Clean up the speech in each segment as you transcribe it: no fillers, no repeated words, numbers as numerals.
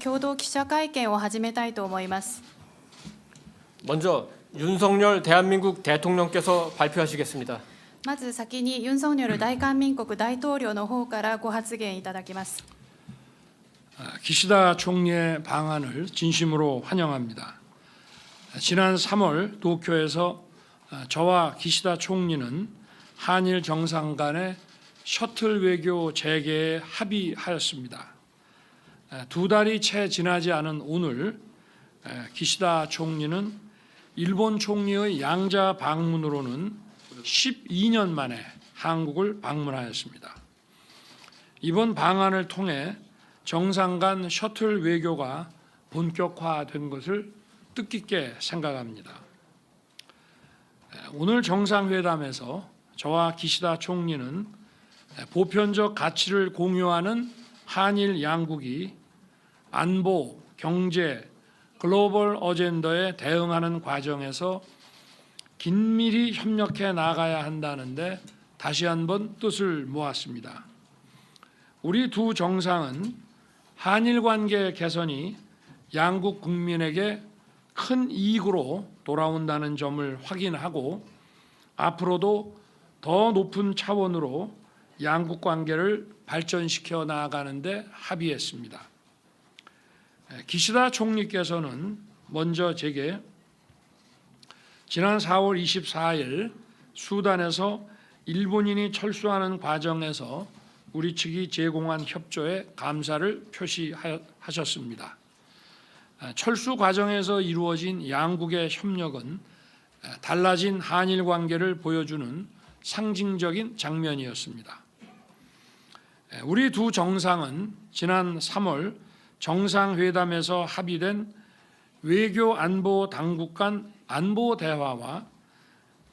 共同記者会見を始めたいと思います。 먼저 윤석열 대한민국 대통령께서 발표하시겠습니다. まず先にユン・ソンニョル大韓民国大統領の方からご発言いただきます。 기시다 총리의 방안을 진심으로 환영합니다. 지난 3월 도쿄에서 저와 기시다 총리는 한일 정상 간의 셔틀 외교 재개에 합의하였습니다. 두 달이 채 지나지 않은 오늘 기시다 총리는 일본 총리의 양자 방문으로는 12년 만에 한국을 방문하였습니다. 이번 방안을 통해 정상 간 셔틀 외교가 본격화된 것을 뜻깊게 생각합니다. 오늘 정상회담에서 저와 기시다 총리는 보편적 가치를 공유하는 한일 양국이 안보, 경제, 글로벌 어젠더에 대응하는 과정에서 긴밀히 협력해 나가야 한다는데 다시 한번 뜻을 모았습니다. 우리 두 정상은 한일 관계 개선이 양국 국민에게 큰 이익으로 돌아온다는 점을 확인하고 앞으로도 더 높은 차원으로 양국 관계를 발전시켜 나아가는 데 합의했습니다. 기시다 총리께서는 먼저 제게 지난 4월 24일 수단에서 일본인이 철수하는 과정에서 우리 측이 제공한 협조에 감사를 표시하셨습니다. 철수 과정에서 이루어진 양국의 협력은 달라진 한일 관계를 보여주는 상징적인 장면이었습니다. 우리 두 정상은 지난 3월 정상회담에서 합의된 외교 안보 당국 간 안보 대화와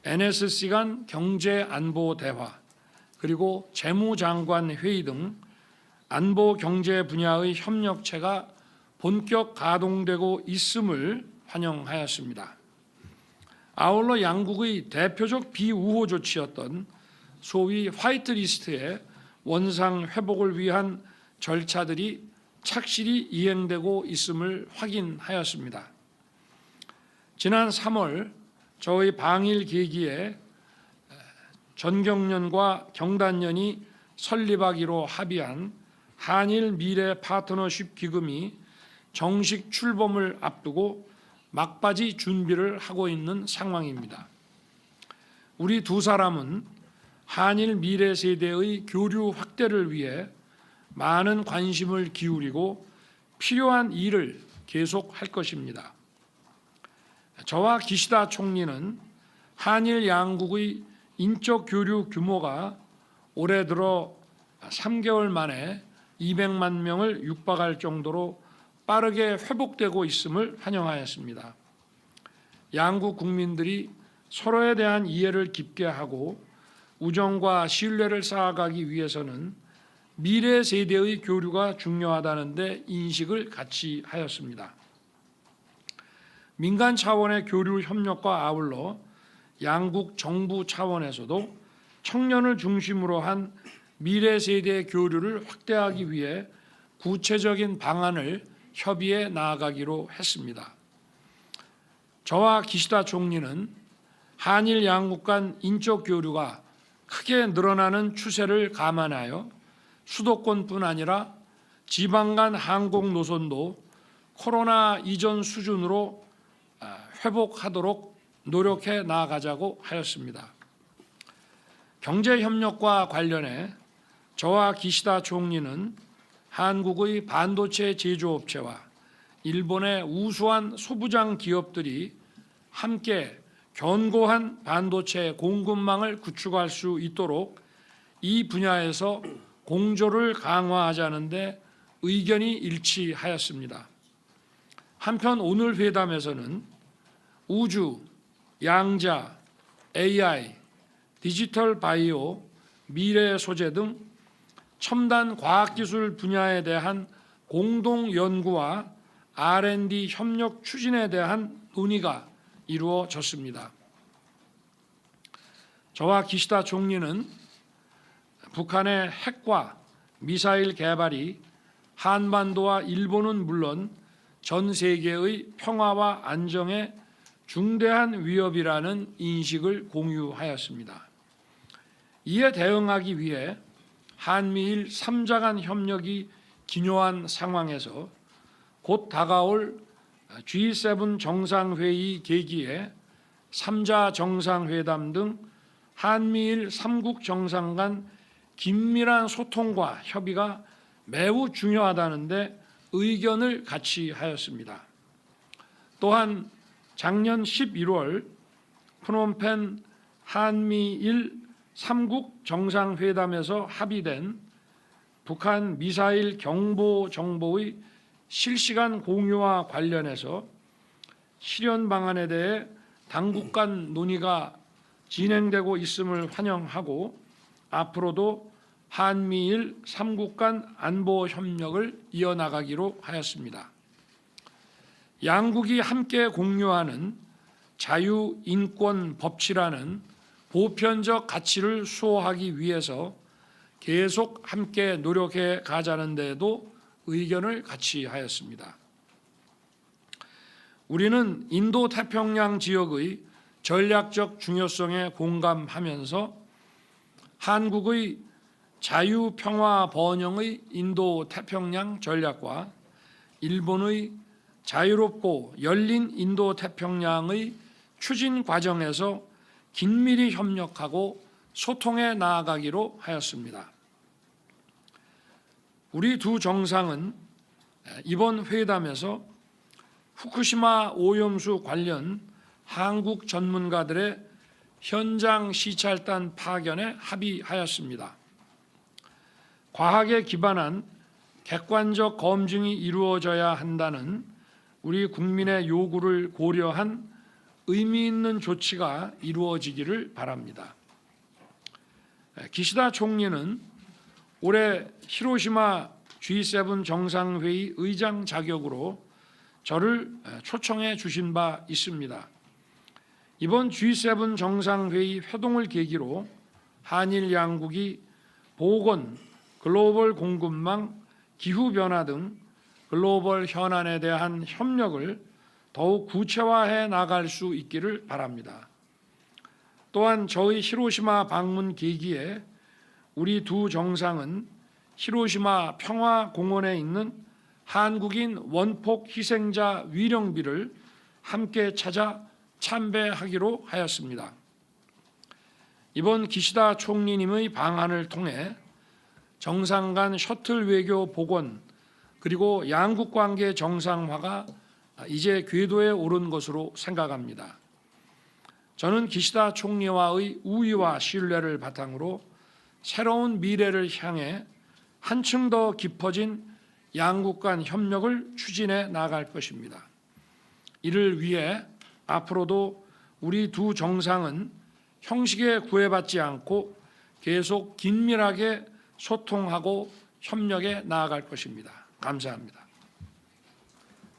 NSC 간 경제 안보 대화 그리고 재무장관 회의 등 안보 경제 분야의 협력체가 본격 가동되고 있음을 환영하였습니다. 아울러 양국의 대표적 비우호 조치였던 소위 화이트리스트의 원상 회복을 위한 절차들이 착실히 이행되고 있음을 확인하였습니다. 지난 3월 저희 방일 계기에 전경련과 경단련이 설립하기로 합의한 한일 미래 파트너십 기금이 정식 출범을 앞두고 막바지 준비를 하고 있는 상황입니다. 우리 두 사람은 한일 미래 세대의 교류 확대를 위해 많은 관심을 기울이고 필요한 일을 계속할 것입니다. 저와 기시다 총리는 한일 양국의 인적 교류 규모가 올해 들어 3개월 만에 200만 명을 육박할 정도로 빠르게 회복되고 있음을 환영하였습니다. 양국 국민들이 서로에 대한 이해를 깊게 하고 우정과 신뢰를 쌓아가기 위해서는 미래 세대의 교류가 중요하다는 데 인식을 같이 하였습니다. 민간 차원의 교류 협력과 아울러 양국 정부 차원에서도 청년을 중심으로 한 미래 세대 교류를 확대하기 위해 구체적인 방안을 협의해 나아가기로 했습니다. 저와 기시다 총리는 한일 양국 간 인적 교류가 크게 늘어나는 추세를 감안하여 수도권뿐 아니라 지방 간 항공 노선도 코로나 이전 수준으로 회복하도록 노력해 나아가자고 하였습니다. 경제협력과 관련해 저와 기시다 총리는 한국의 반도체 제조업체와 일본의 우수한 소부장 기업들이 함께 견고한 반도체 공급망을 구축할 수 있도록 이 분야에서 공조를 강화하자는 데 의견이 일치하였습니다. 한편 오늘 회담에서는 우주, 양자, AI, 디지털 바이오, 미래 소재 등 첨단 과학기술 분야에 대한 공동 연구와 R&D 협력 추진에 대한 논의가 이루어졌습니다. 저와 기시다 총리는 북한의 핵과 미사일 개발이 한반도와 일본은 물론 전 세계의 평화와 안정에 중대한 위협이라는 인식을 공유하였습니다. 이에 대응하기 위해 한미일 3자 간 협력이 기묘한 상황에서 곧 다가올 G7 정상회의 계기에 3자 정상회담 등 한미일 3국 정상 간 긴밀한 소통과 협의가 매우 중요하다는데 의견을 같이 하였습니다. 또한 작년 11월 프놈펜 한미일 3국 정상회담에서 합의된 북한 미사일 경보 정보의 실시간 공유와 관련해서 실현 방안에 대해 당국 간 논의가 진행되고 있음을 환영하고 앞으로도 한미일 3국 간 안보 협력을 이어나가기로 하였습니다. 양국이 함께 공유하는 자유, 인권, 법치라는 보편적 가치를 수호하기 위해서 계속 함께 노력해 가자는 데에도 의견을 같이 하였습니다. 우리는 인도태평양 지역의 전략적 중요성에 공감하면서 한국의 자유, 평화, 번영의 인도태평양 전략과 일본의 자유롭고 열린 인도태평양의 추진 과정에서 긴밀히 협력하고 소통해 나아가기로 하였습니다. 우리 두 정상은 이번 회담에서 후쿠시마 오염수 관련 한국 전문가들의 현장 시찰단 파견에 합의하였습니다. 과학에 기반한 객관적 검증이 이루어져야 한다는 우리 국민의 요구를 고려한 의미 있는 조치가 이루어지기를 바랍니다. 기시다 총리는 올해 히로시마 G7 정상회의 의장 자격으로 저를 초청해 주신 바 있습니다. 이번 G7 정상회의 회동을 계기로 한일 양국이 보건, 글로벌 공급망, 기후변화 등 글로벌 현안에 대한 협력을 더욱 구체화해 나갈 수 있기를 바랍니다. 또한 저희 히로시마 방문 계기에 우리 두 정상은 히로시마 평화공원에 있는 한국인 원폭 희생자 위령비를 함께 찾아 참배하기로 하였습니다. 이번 기시다 총리님의 방한을 통해 정상 간 셔틀 외교 복원 그리고 양국 관계 정상화가 이제 궤도에 오른 것으로 생각합니다. 저는 기시다 총리와의 우위와 신뢰를 바탕으로 새로운 미래를 향해 한층 더 깊어진 양국 간 협력을 추진해 나갈 것입니다. 이를 위해 앞으로도 우리 두 정상은 형식에 구애받지 않고 계속 긴밀하게 소통하고 협력해 나아갈 것입니다. 감사합니다.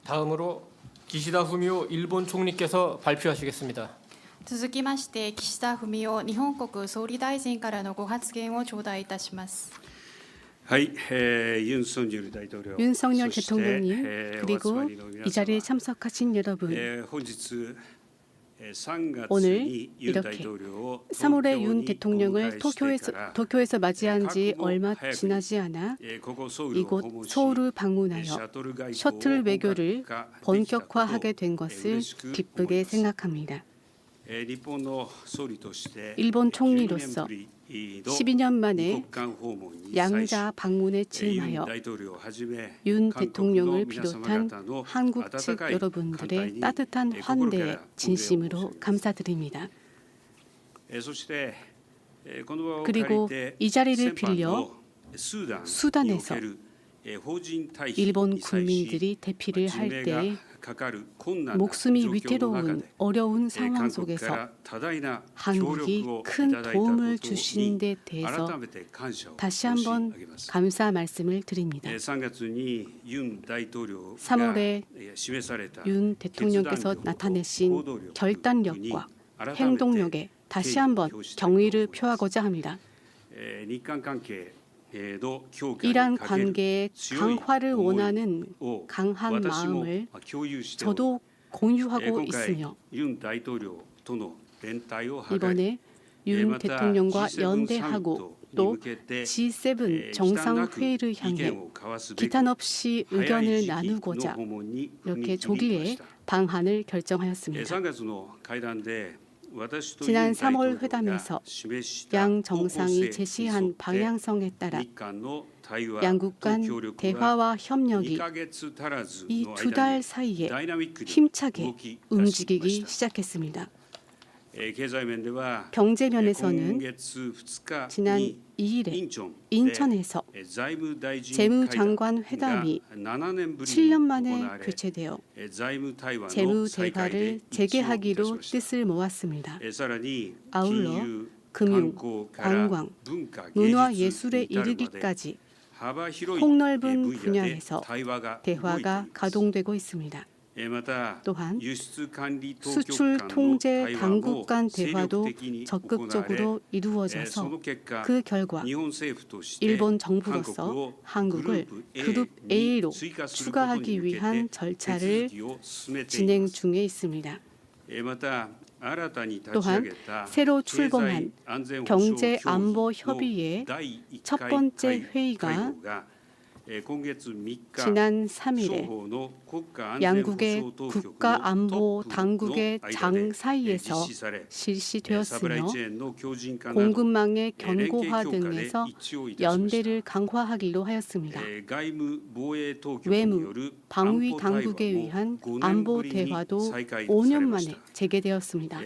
다음으로 기시다 후미오 일본 총리께서 발표하시겠습니다. 続きまして岸田文雄日本国総理大臣からのご発言を頂戴いたします。 윤석열 대통령님 그리고 이 자리에 참석하신 여러분 오늘 이렇게 3월에 윤 대통령을 도쿄에서 맞이한 지 얼마 지나지 않아 이곳 서울을 방문하여 셔틀 외교를 본격화하게 된 것을 기쁘게 생각합니다. 일본 총리로서 12년 만에 양자 방문에 즈음하여 윤 대통령을 비롯한 한국 측 여러분들의 따뜻한 환대에 진심으로 감사드립니다. 그리고 이 자리를 빌려 수단에서 일본 국민들이 대피를 할 때 목숨이 위태로운 어려운 상황 속에서 한국이 큰 도움을 주신 데 대해서 다시 한번 감사 말씀을 드립니다. 3월에 윤 대통령께서 나타내신 결단력과 행동력에 다시 한번 경의를 표하고자 합니다. 이란 관계의 강화를 원하는 강한 마음을 저도 공유하고 있으며 이번에 윤 대통령과 연대하고 또 G7 정상회의를 향해 기탄 없이 의견을 나누고자 이렇게 조기에 방한을 결정하였습니다. 지난 3월 회담에서 양 정상이 제시한 방향성에 따라 양국 간 대화와 협력이 이 2달 사이에 힘차게 움직이기 시작했습니다. 경제 면에서는 지난 2일에 인천에서 재무장관 회담이 7년 만에 개최되어 재무 대화를 재개하기로 뜻을 모았습니다. 아울러 금융, 관광, 문화 예술에 이르기까지 폭넓은 분야에서 대화가 가동되고 있습니다. 또한 수출 통제 당국 간 대화도 적극적으로 이루어져서 그 결과 일본 정부로서 한국을 그룹 A로 추가하기 위한 절차를 진행 중에 있습니다. 또한 새로 출범한 경제안보협의회 첫 번째 회의가 지난 3일에 양국의 국가안보 당국의 장 사이에서 실시되었으며 공급망의 견고화 등에서 연대를 강화하기로 하였습니다. 외무, 방위 당국에 의한 안보 대화도 5년 만에 재개되었습니다.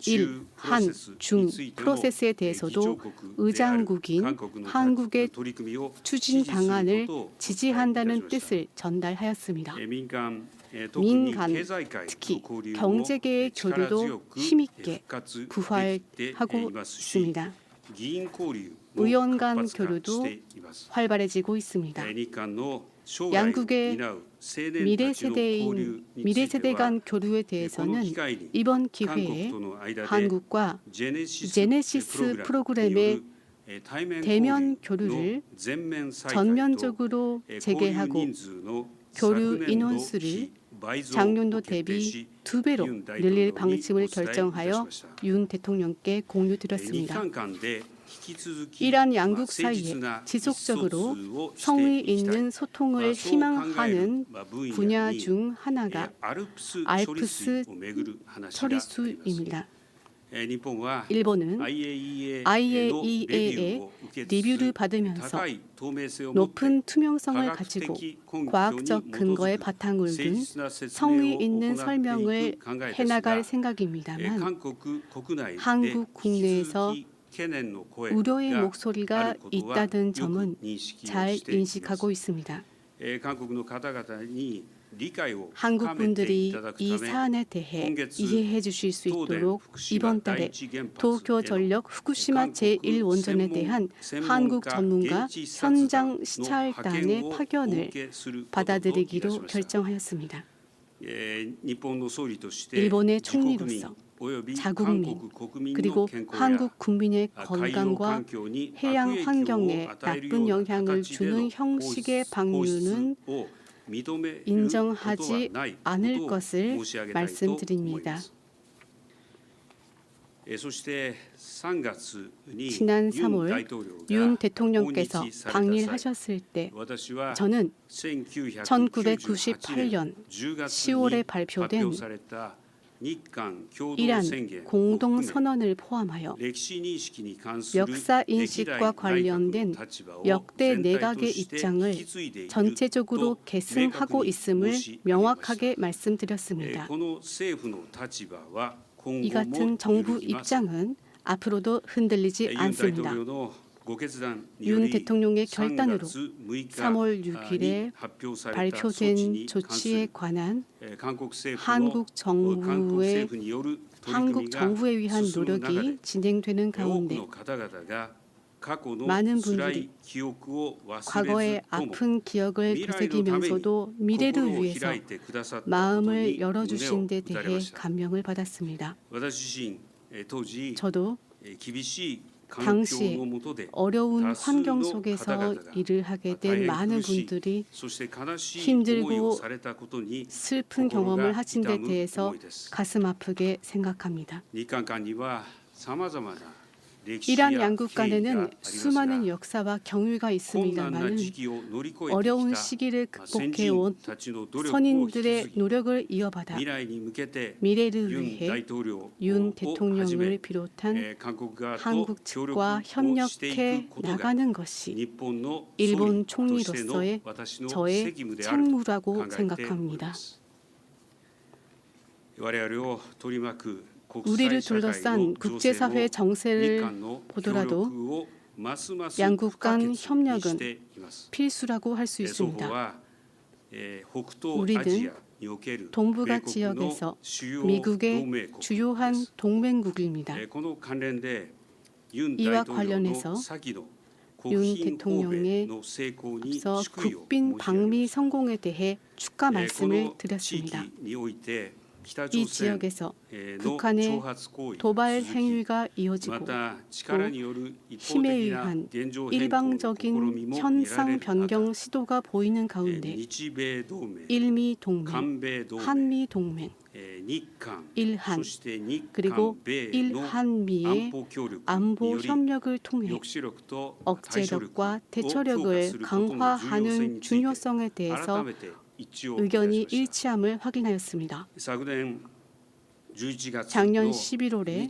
일, 한, 중 프로세스에 대해서도 의장국인 한국의 추진 방안을 지지한다는 뜻을 전달하였습니다. 민간, 특히 경제계의 교류도 힘있게 부활하고 있습니다. 의원 간 교류도 활발해지고 있습니다. 양국의 미래 세대 간 교류에 대해서는 이번 기회에 한국과 제네시스 프로그램의 대면 교류를 전면적으로 재개하고 교류 인원수를 작년도 대비 2배로 늘릴 방침을 결정하여 윤 대통령께 공유드렸습니다. 이란 양국 사이에 지속적으로 성의 있는 소통을 희망하는 분야 중 하나가 알프스 처리수입니다. 일본은 IAEA의 리뷰를 받으면서 높은 투명성을 가지고 과학적 근거에 바탕을 둔 성의 있는 설명을 해나갈 생각입니다만 한국 국내에서 우려의 목소리가 있다는 점은 잘 인식하고 있습니다. 한국 분들이 이 사안에 대해 이해해 주실 수 있도록 이번 달에 도쿄전력 후쿠시마 제1원전에 대한 한국 전문가 현장 시찰단의 파견을 받아들이기로 결정하였습니다. 일본의 총리로서 자국민 그리고 한국 국민의 건강과 해양 환경에 나쁜 영향을 주는 형식의 방류는 인정하지 않을 것을 말씀드립니다. 지난 3월 윤 대통령께서 방일하셨을 때 저는 1998년 10월에 발표된 이란 공동선언을 포함하여 역사인식과 관련된 역대 내각의 입장을 전체적으로 계승하고 있음을 명확하게 말씀드렸습니다. 이 같은 정부 입장은 앞으로도 흔들리지 않습니다. 윤 대통령의 결단으로 3월 6일에 발표된 조치에 관한 한국 정부에 의한 노력이 진행되는 가운데 많은 분들이 과거의 아픈 기억을 되새기면서도 미래를 위해서 마음을 열어주신 데 대해 감명을 받았습니다. 저도 당시 어려운 환경 속에서 일을 하게 된 많은 분들이 힘들고 슬픈 경험을 하신 데 대해서 가슴 아프게 생각합니다. 이란 양국 간에는 수많은 역사와 경위가 있습니다만 어려운 시기를 극복해온 선인들의 노력을 이어받아 미래를 위해 윤 대통령을 비롯한 한국 측과 협력해 나가는 것이 일본 총리로서의 저의 책무라고 생각합니다. 우리를 둘러싼 국제사회 정세를 보더라도 양국 간 협력은 필수라고 할 수 있습니다. 우리는 동북아 지역에서 미국의 주요한 동맹국입니다. 이와 관련해서 윤 대통령의 앞서 국빈 방미 성공에 대해 축하 말씀을 드렸습니다. 이 지역에서 북한의 도발 행위가 이어지고 또 힘에 의한 일방적인 현상 변경 시도가 보이는 가운데 일미 동맹, 한미 동맹, 일한 그리고 일한미의 안보 협력을 통해 억제력과 대처력을 강화하는 중요성에 대해서 의견이 일치함을 확인하였습니다. 작년 11월에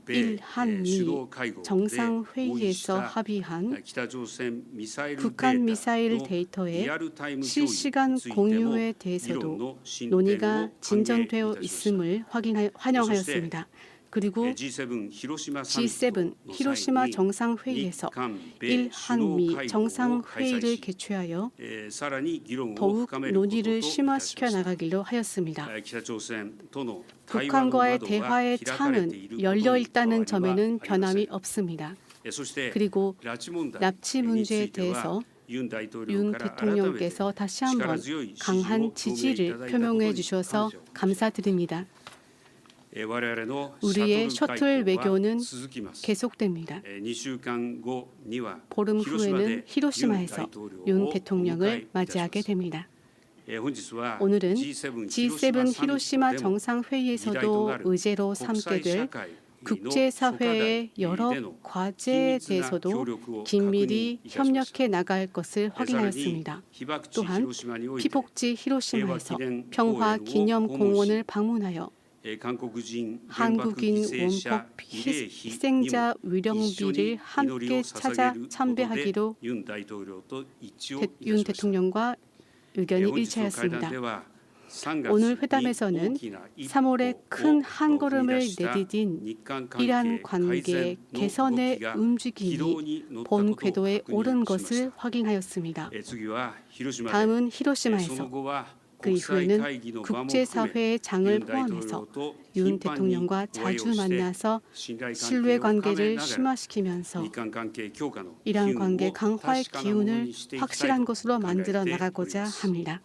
일한미 정상회의에서 합의한 북한 미사일 데이터의 실시간 공유에 대해서도 논의가 진전되어 있음을 환영하였습니다. 그리고 G7 히로시마 정상회의에서 일한미 정상회의를 개최하여 더욱 논의를 심화시켜 나가기로 하였습니다. 북한과의 대화의 창은 열려 있다는 점에는 변함이 없습니다. 그리고 납치 문제에 대해서 윤 대통령께서 다시 한번 강한 지지를 표명해 주셔서 감사드립니다. 우리의 셔틀 외교는 계속됩니다. 보름 후에는 히로시마에서 윤 대통령을 맞이하게 됩니다. 오늘은 G7 히로시마 정상회의에서도 의제로 삼게 될 국제사회의 여러 과제에 대해서도 긴밀히 협력해 나갈 것을 확인하였습니다. 또한 피복지 히로시마에서 평화기념공원을 방문하여 한국인 원폭 희생자 위령비를 함께 찾아 참배하기로 윤 대통령과 의견이 일치하였습니다. 오늘 회담에서는 3월에 큰 한 걸음을 내디딘 이란 관계 개선의 움직임이 본 궤도에 오른 것을 확인하였습니다. 다음은 히로시마에서 그 이후에는 국제사회의 장을 포함해서 윤 대통령과 자주 만나서 신뢰관계를 심화시키면서 이란 관계 강화의 기운을 확실한 것으로 만들어 나가고자 합니다.